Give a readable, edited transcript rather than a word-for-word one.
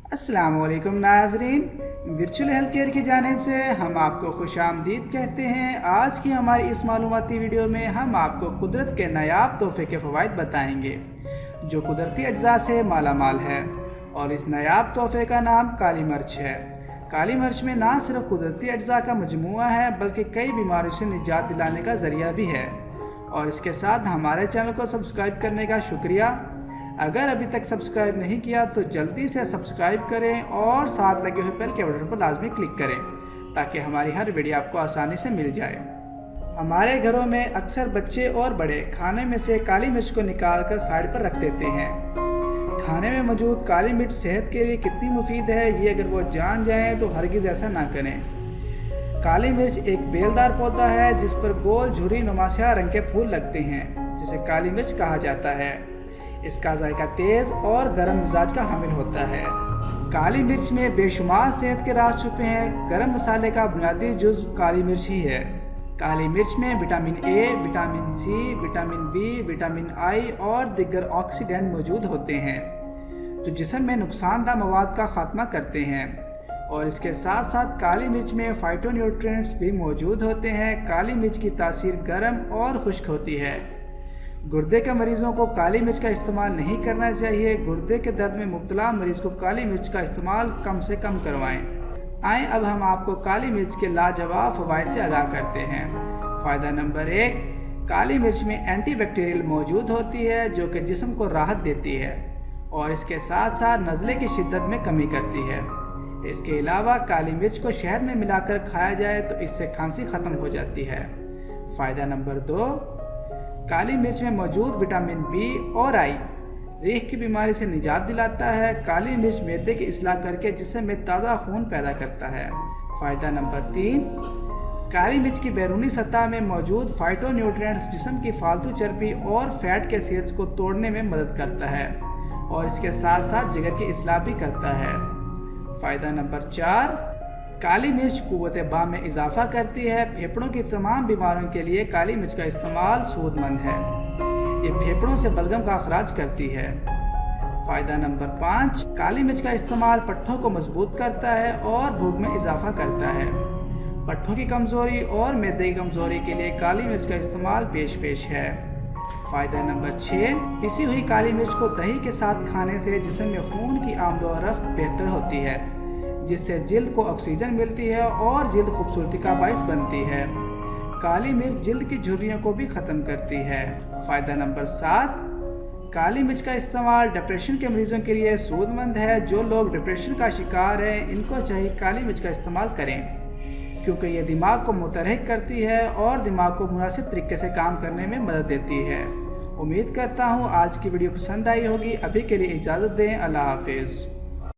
अस्सलाम वालेकुम नाज़रीन, वर्चुअल हेल्थ केयर की जानिब से हम आपको खुश आमदीद कहते हैं। आज की हमारी इस मालूमाती वीडियो में हम आपको कुदरत के नायाब तोहफे के फ़वाइद बताएंगे जो कुदरती अज्जा से माला माल है। और इस नायाब तोहफे का नाम काली मिर्च है। काली मिर्च में ना सिर्फ कुदरती अज्जा का मजमूआ है बल्कि कई बीमारियों से निजात दिलाने का ज़रिया भी है। और इसके साथ हमारे चैनल को सब्सक्राइब करने का शुक्रिया। अगर अभी तक सब्सक्राइब नहीं किया तो जल्दी से सब्सक्राइब करें और साथ लगे हुए बेल के बटन पर लाजमी क्लिक करें ताकि हमारी हर वीडियो आपको आसानी से मिल जाए। हमारे घरों में अक्सर बच्चे और बड़े खाने में से काली मिर्च को निकाल कर साइड पर रख देते हैं। खाने में मौजूद काली मिर्च सेहत के लिए कितनी मुफीद है ये अगर वो जान जाएं तो हरगिज़ ऐसा ना करें। काली मिर्च एक बेलदार पौधा है जिस पर गोल झुर्री नुमा स्याह रंग के फूल लगते हैं जिसे काली मिर्च कहा जाता है। इसका जायका तेज़ और गर्म मिजाज का हामिल होता है। काली मिर्च में बेशुमार सेहत के राज छुपे हैं। गरम मसाले का बुनियादी जुज़्व काली मिर्च ही है। काली मिर्च में vitamin A, vitamin C, vitamin B, vitamin आई और दीगर ऑक्सीडेंट मौजूद होते हैं जो जिस्म में नुकसानदा मवाद का खात्मा करते हैं। और इसके साथ साथ काली मिर्च में फाइटोन्यूट्रिएंट्स भी मौजूद होते हैं। काली मिर्च की तासीर गर्म और खुश्क होती है। गुर्दे के मरीज़ों को काली मिर्च का इस्तेमाल नहीं करना चाहिए। गुर्दे के दर्द में मुब्तला मरीज़ को काली मिर्च का इस्तेमाल कम से कम करवाएं। आएँ अब हम आपको काली मिर्च के लाजवाब फ़वाइद से आगाह करते हैं। फ़ायदा नंबर 1, काली मिर्च में एंटीबैक्टीरियल मौजूद होती है जो कि जिस्म को राहत देती है और इसके साथ साथ नज़ले की शिद्दत में कमी करती है। इसके अलावा काली मिर्च को शहद में मिलाकर खाया जाए तो इससे खांसी ख़त्म हो जाती है। फ़ायदा नंबर 2, काली मिर्च में मौजूद विटामिन बी और आई रीह की बीमारी से निजात दिलाता है। काली मिर्च मैदे की इस्लाह करके जिस्म में ताज़ा खून पैदा करता है। फ़ायदा नंबर 3, काली मिर्च की बैरूनी सतह में मौजूद फाइटोन्यूट्रिएंट्स जिस्म की फालतू चर्बी और फैट के सेल्स को तोड़ने में मदद करता है और इसके साथ साथ जिगर की इस्लाह भी करता है। फ़ायदा नंबर 4, काली मिर्च कुव्वत बाह में इजाफा करती है। फेफड़ों की तमाम बीमारियों के लिए काली मिर्च का इस्तेमाल सूदमंद है। ये फेफड़ों से बलगम का अखराज करती है। फ़ायदा नंबर 5, काली मिर्च का इस्तेमाल पट्ठों को मजबूत करता है और भूख में इजाफा करता है। पट्ठों की कमज़ोरी और मैदे की कमज़ोरी के लिए काली मिर्च का इस्तेमाल पेश है। फ़ायदा नंबर 6, पिसी हुई काली मिर्च को दही के साथ खाने से जिस्म में खून की आमदोरफ्त बेहतर होती है जिससे जिल्द को ऑक्सीजन मिलती है और जिल्द खूबसूरती का बाइस बनती है। काली मिर्च जिल्द की झुर्रियों को भी ख़त्म करती है। फ़ायदा नंबर 7, काली मिर्च का इस्तेमाल डिप्रेशन के मरीज़ों के लिए सूदमंद है। जो लोग डिप्रेशन का शिकार हैं इनको चाहिए काली मिर्च का इस्तेमाल करें क्योंकि ये दिमाग को मुतहरिक करती है और दिमाग को मुनासिब तरीके से काम करने में मदद देती है। उम्मीद करता हूँ आज की वीडियो पसंद आई होगी। अभी के लिए इजाज़त दें। अल्लाह हाफिज़।